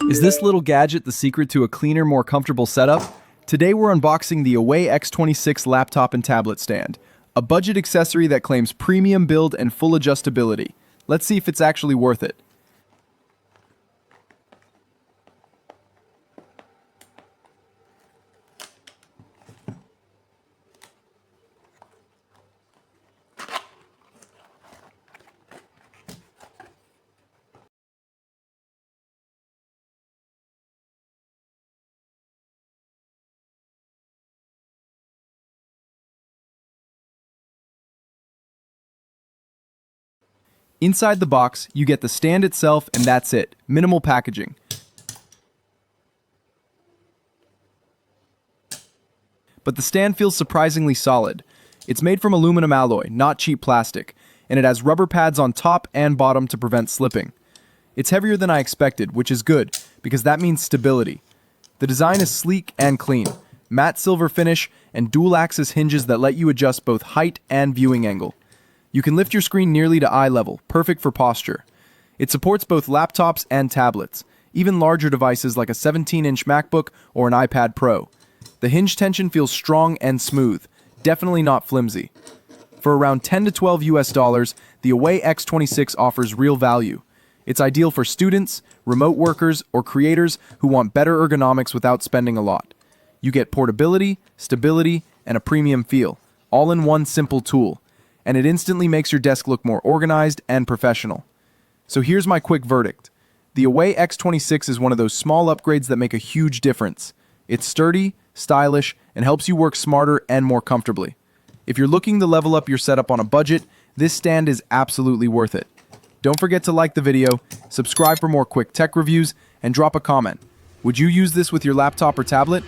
Is this little gadget the secret to a cleaner, more comfortable setup? Today we're unboxing the Awei X26 laptop and tablet stand, a budget accessory that claims premium build and full adjustability. Let's see if it's actually worth it. Inside the box, you get the stand itself and that's it. Minimal packaging. But the stand feels surprisingly solid. It's made from aluminum alloy, not cheap plastic, and it has rubber pads on top and bottom to prevent slipping. It's heavier than I expected, which is good, because that means stability. The design is sleek and clean, matte silver finish, and dual-axis hinges that let you adjust both height and viewing angle. You can lift your screen nearly to eye level, perfect for posture. It supports both laptops and tablets, even larger devices like a 17-inch MacBook or an iPad Pro. The hinge tension feels strong and smooth, definitely not flimsy. For around $10 to $12 the Awei X26 offers real value. It's ideal for students, remote workers, or creators who want better ergonomics without spending a lot. You get portability, stability, and a premium feel, all in one simple tool. And it instantly makes your desk look more organized and professional. So here's my quick verdict. The Awei X26 is one of those small upgrades that make a huge difference. It's sturdy, stylish, and helps you work smarter and more comfortably. If you're looking to level up your setup on a budget, this stand is absolutely worth it. Don't forget to like the video, subscribe for more quick tech reviews, and drop a comment. Would you use this with your laptop or tablet?